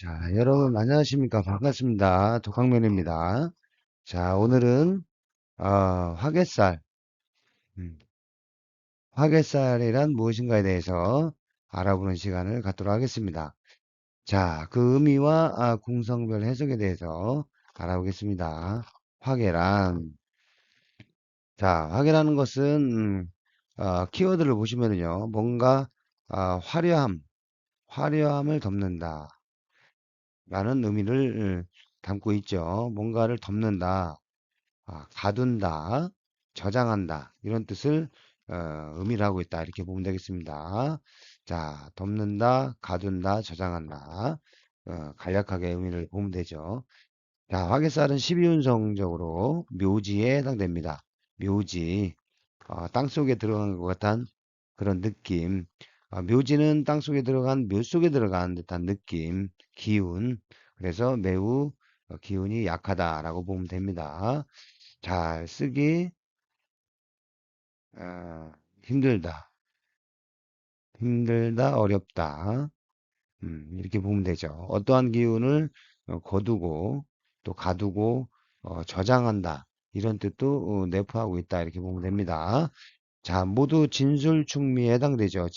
자, 여러분 안녕하십니까? 반갑습니다. 독학면입니다. 자, 오늘은 화개살, 음, 화개살이란 무엇인가에 대해서 알아보는 시간을 갖도록 하겠습니다. 자, 그 의미와 궁성별 해석에 대해서 알아보겠습니다. 화개란, 자, 화개라는 것은 키워드를 보시면은요, 뭔가 화려함을 덮는다 라는 의미를 담고 있죠. 뭔가를 덮는다. 가둔다, 저장한다 이런 뜻을 의미를 하고 있다 이렇게 보면 되겠습니다. 자, 덮는다, 가둔다, 저장한다 간략하게 의미를 보면 되죠. 자, 화개살은 12운성적으로 묘지에 해당됩니다. 묘지, 땅속에 들어간 것 같은 그런 느낌. 묘지는 땅속에 들어간 묘 속에 들어간 듯한 느낌, 기운. 그래서 매우 기운이 약하다라고 보면 됩니다. 잘 쓰기 어, 힘들다, 어렵다. 이렇게 보면 되죠. 어떠한 기운을 거두고 또 가두고 저장한다. 이런 뜻도 내포하고 있다. 이렇게 보면 됩니다. 자, 모두 진술충미에 해당되죠.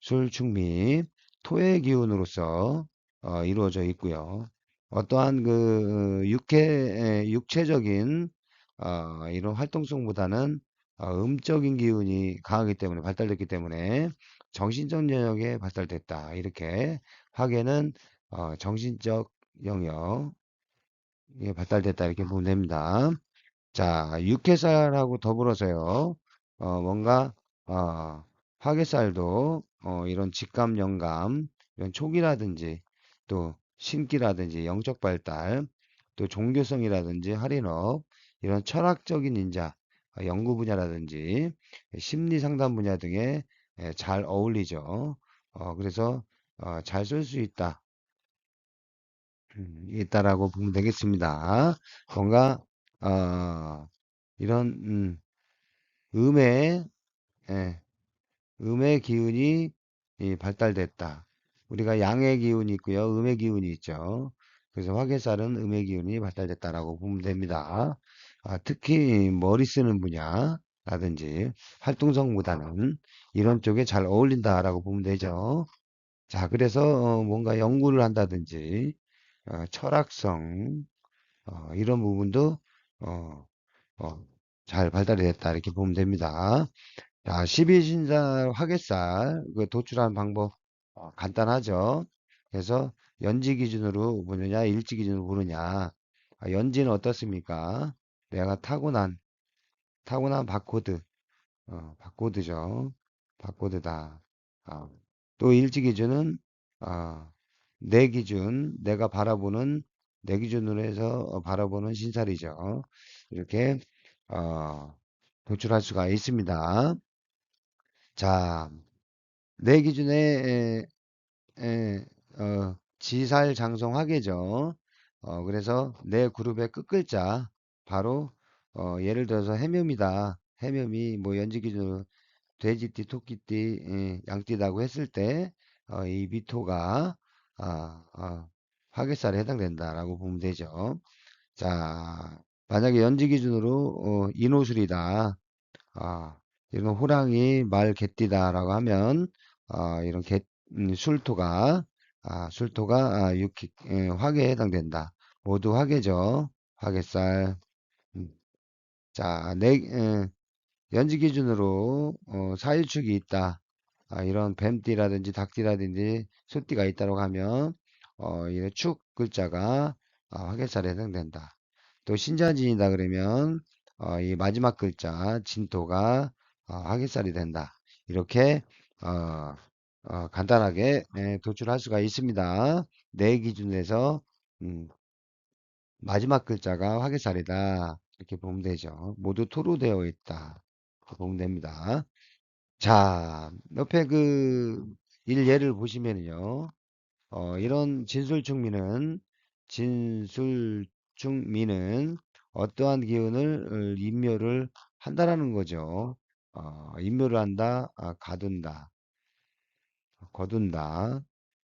진술충미, 토의 기운으로서 이루어져 있고요. 어떠한 그 육체적인 이런 활동성보다는 음적인 기운이 강하기 때문에 발달됐기 때문에 정신적 영역에 발달됐다. 이렇게 화계는 정신적 영역에 발달됐다. 이렇게 보면 됩니다. 자, 육회살하고 더불어서요, 뭔가, 화개살도, 이런 직감, 영감, 이런 촉이라든지, 또 신기라든지, 영적 발달, 또 종교성이라든지, 할인업, 이런 철학적인 인자, 연구 분야라든지, 심리 상담 분야 등에 잘 어울리죠. 그래서, 잘 쓸 수 있다. 있다라고 보면 되겠습니다. 뭔가, 어, 이런 음의 예, 음의 기운이 발달됐다. 우리가 양의 기운이 있고요, 음의 기운이 있죠. 그래서 화개살은 음의 기운이 발달됐다라고 보면 됩니다. 특히 머리 쓰는 분야라든지 활동성보다는 이런 쪽에 잘 어울린다라고 보면 되죠. 자, 그래서 뭔가 연구를 한다든지 철학성 이런 부분도 어, 어, 잘 발달이 됐다 이렇게 보면 됩니다. 자, 12신살 화개살 그 도출하는 방법 간단하죠. 그래서 연지 기준으로 보느냐 일지 기준으로 보느냐. 연지는 어떻습니까? 내가 타고난 바코드 바코드죠. 바코드다. 어, 또 일지 기준은 어, 내 기준 내가 바라보는 내 기준으로 해서 바라보는 신살이죠. 이렇게 어, 도출할 수가 있습니다. 자, 내 기준에 지살장성화계죠. 그래서 내 그룹의 끝글자 바로 예를 들어서 해묘이다. 해묘이 뭐 연지 기준으로 돼지띠, 토끼띠, 양띠라고 했을 때 이 미토가 화개살에 해당된다라고 보면 되죠. 자, 만약에 연지 기준으로 인호술이다. 아, 이런 호랑이, 말, 개띠다라고 하면 이런 술토가 화계에 해당된다. 모두 화계죠. 화계살. 음, 자, 연지 기준으로 사일축이 있다. 이런 뱀띠라든지 닭띠라든지 소띠가 있다고 하면 이런 축 글자가 화개살에 해당된다. 또 신자진이다 그러면 이 마지막 글자 진토가 화개살이 된다. 이렇게 어, 간단하게 도출할 수가 있습니다. 내 기준에서 음, 마지막 글자가 화개살이다. 이렇게 보면 되죠. 모두 토로 되어 있다. 이렇게 보면 됩니다. 자, 옆에 그 예를 보시면요. 이런 진술충미는 어떠한 기운을 인묘를 한다라는 거죠. 인묘를 한다, 가둔다, 거둔다.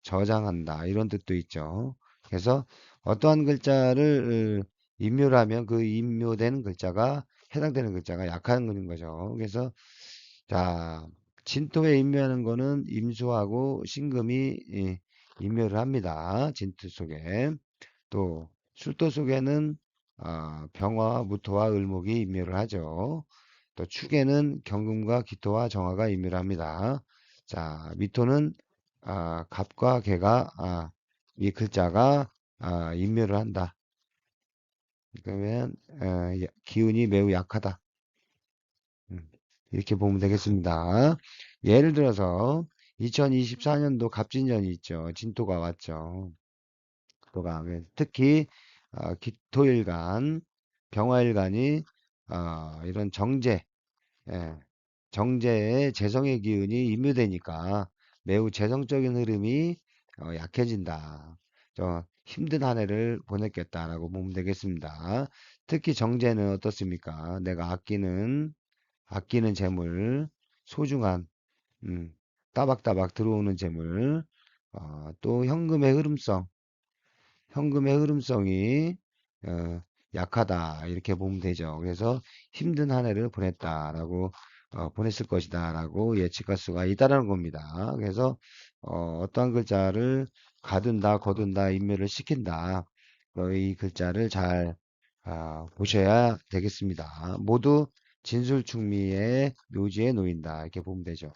저장한다 이런 뜻도 있죠. 그래서 어떠한 글자를 임묘를 하면 그 임묘된 글자가 해당되는 글자가 약한 거죠. 그래서 자 진토에 임묘하는 거는 임수하고 신금이 임묘를 합니다. 진토 속에 또 술도 속에는 병화, 무토와 을목이 임묘를 하죠. 또 축에는 경금과 기토와 정화가 임묘를 합니다. 자, 미토는 갑과 개가 이 글자가 임묘를 한다. 그러면 기운이 매우 약하다. 음, 이렇게 보면 되겠습니다. 예를 들어서 2024년도 갑진년이 있죠. 진토가 왔죠. 또가 특히 기토일간, 병화일간이 이런 정제, 예, 정제의 재성의 기운이 임묘되니까 매우 재성적인 흐름이 약해진다. 힘든 한 해를 보냈겠다라고 보면 되겠습니다. 특히 정제는 어떻습니까? 내가 아끼는 재물, 소중한 따박따박 들어오는 재물, 또 현금의 흐름성이 어, 약하다 이렇게 보면 되죠. 그래서 힘든 한 해를 보냈다라고 보냈을 것이다라고 예측할 수가 있다는 겁니다. 그래서 어떠한 글자를 가둔다, 거둔다, 인멸을 시킨다. 이 글자를 잘 보셔야 되겠습니다. 모두 진술충미의 묘지에 놓인다 이렇게 보면 되죠.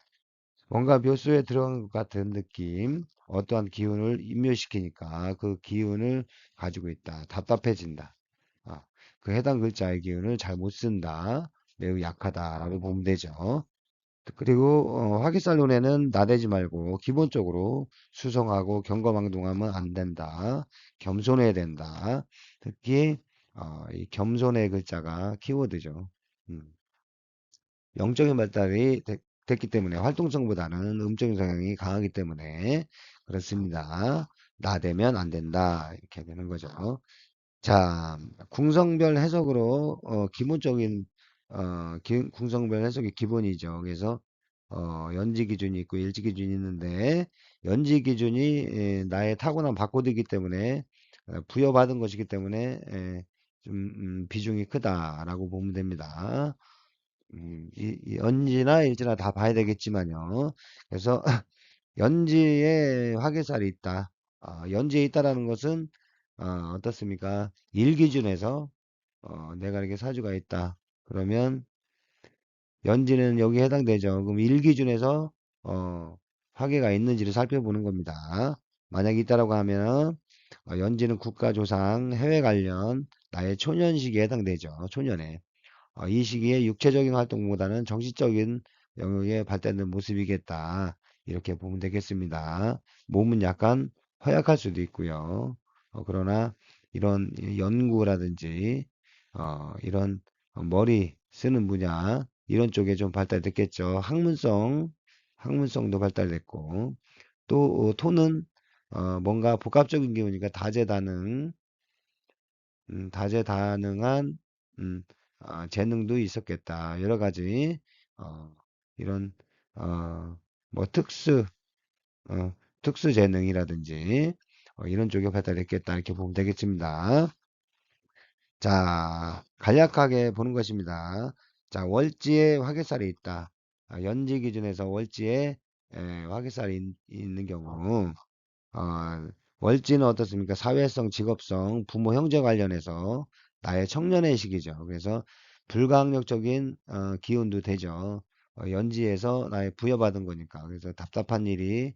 뭔가 묘수에 들어간 것 같은 느낌, 어떠한 기운을 임묘시키니까 그 기운을 가지고 있다. 답답해진다. 아, 그 해당 글자의 기운을 잘 못 쓴다. 매우 약하다라고 보면 되죠. 그리고 화기살눈에는 나대지 말고 기본적으로 수성하고 경거망동하면 안 된다. 겸손해야 된다. 특히 이 겸손의 글자가 키워드죠. 음. 영적인 발달이 됐기 때문에 활동성보다는 음적인 성향이 강하기 때문에 그렇습니다. 나대면 안 된다. 이렇게 되는 거죠. 자, 궁성별 해석으로 기본적인 궁성별 해석이 기본이죠. 그래서 연지 기준이 있고 일지 기준이 있는데 연지 기준이 나의 타고난 바코드이기 때문에 부여받은 것이기 때문에 좀 비중이 크다라고 보면 됩니다. 이 연지나 일지나 다 봐야 되겠지만요. 그래서 연지에 화개살이 있다. 연지에 있다라는 것은 어떻습니까? 일 기준에서 내가 이렇게 사주가 있다. 그러면 연지는 여기에 해당되죠. 그럼 일 기준에서 화개가 있는지를 살펴보는 겁니다. 만약 있다라고 하면 연지는 국가조상, 해외 관련, 나의 초년식에 해당되죠. 초년에. 이 시기에 육체적인 활동보다는 정신적인 영역에 발달된 모습이겠다. 이렇게 보면 되겠습니다. 몸은 약간 허약할 수도 있고요. 그러나 이런 연구라든지 이런 머리 쓰는 분야 이런 쪽에 좀 발달됐겠죠. 학문성도 발달됐고 또 토는 뭔가 복합적인 기운이니까 다재다능한 음, 재능도 있었겠다. 여러 가지 어, 이런 어, 뭐 어, 특수 재능이라든지 이런 쪽에 발달했겠다 이렇게 보면 되겠습니다. 자, 간략하게 보는 것입니다. 자, 월지에 화개살이 있다. 연지 기준에서 월지에 화개살이 있는 경우 어, 월지는 어떻습니까? 사회성, 직업성, 부모, 형제 관련해서 나의 청년의 시기죠. 그래서 불가항력적인 기운도 되죠. 연지에서 나의 부여받은 거니까. 그래서 답답한 일이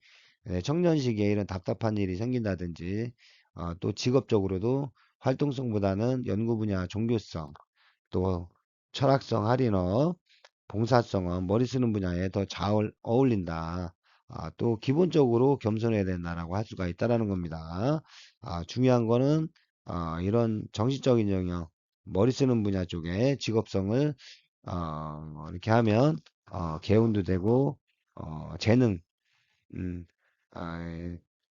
청년 시기에 이런 답답한 일이 생긴다든지 또 직업적으로도 활동성보다는 연구 분야, 종교성, 또 철학성, 할인업, 봉사성은 머리 쓰는 분야에 더 잘 어울린다. 또 기본적으로 겸손해야 된다라고 할 수가 있다라는 겁니다. 중요한 거는 이런 정신적인 영역, 머리 쓰는 분야 쪽에 직업성을 이렇게 하면 개운도 되고 재능, 음, 아,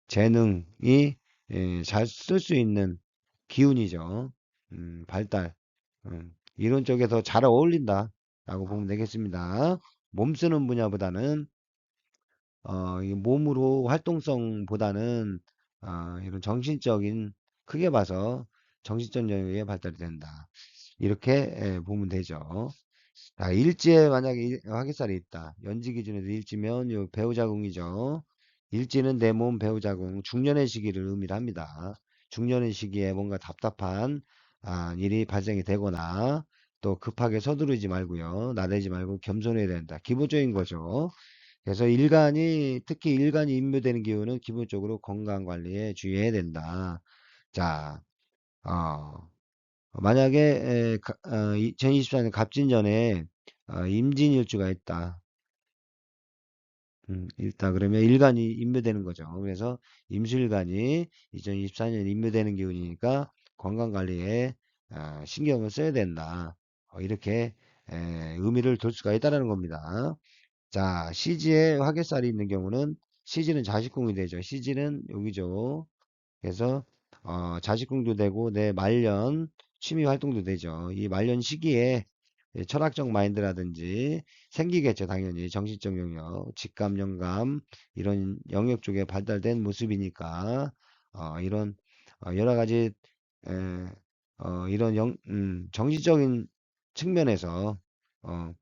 재능이 잘 쓸 수 있는 기운이죠. 발달. 이런 쪽에 더 잘 어울린다. 라고 보면 되겠습니다. 몸 쓰는 분야보다는 이 몸으로 활동성보다는 이런 정신적인 크게 봐서 정신적 영역에 발달이 된다. 이렇게 보면 되죠. 자, 일지에 만약에 화개살이 있다. 연지 기준에서 일지면 요 배우자궁이죠. 일지는 내 몸 배우자궁, 중년의 시기를 의미를 합니다. 중년의 시기에 뭔가 답답한 일이 발생이 되거나 또 급하게 서두르지 말고요. 나대지 말고 겸손해야 된다. 기본적인 거죠. 그래서 특히 일간이 임묘되는 기운은 기본적으로 건강 관리에 주의해야 된다. 자, 어, 만약에 2024년 갑진년에 임진일주가 있다. 있다 그러면 일간이 임묘되는 거죠. 그래서 임수일간이 2024년 임묘되는 기운이니까 건강 관리에 신경을 써야 된다. 이렇게 의미를 둘 수가 있다는 겁니다. 자, 시지에 화개살이 있는 경우는 시지는 자식궁이 되죠. 시지는 여기죠. 그래서 자식궁도 되고 내 말년 취미 활동도 되죠. 이 말년 시기에 철학적 마인드라든지 생기겠죠. 당연히 정신적 영역, 직감, 영감 이런 영역 쪽에 발달된 모습이니까 이런 여러 가지 에, 이런 정신적인 측면에서 어,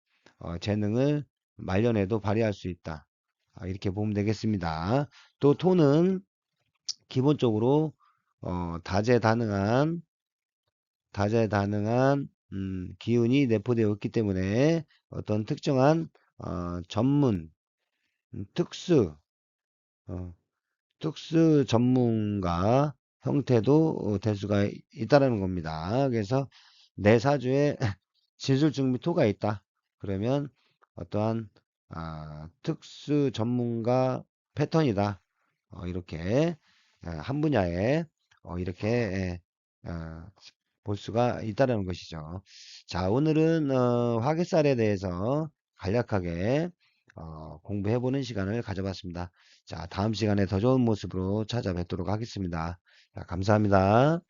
재능을 말년에도 발휘할 수 있다. 이렇게 보면 되겠습니다. 또 토는 기본적으로 다재다능한 기운이 내포되어 있기 때문에 어떤 특정한 전문, 특수, 어, 특수 전문가 형태도 될 수가 있다는 겁니다. 그래서 내 사주에 진술중 및 토가 있다. 그러면 어떠한 특수 전문가 패턴이다. 이렇게 한 분야에 이렇게 볼 수가 있다는 것이죠. 자, 오늘은 화개살에 대해서 간략하게 공부해보는 시간을 가져봤습니다. 자, 다음 시간에 더 좋은 모습으로 찾아뵙도록 하겠습니다. 자, 감사합니다.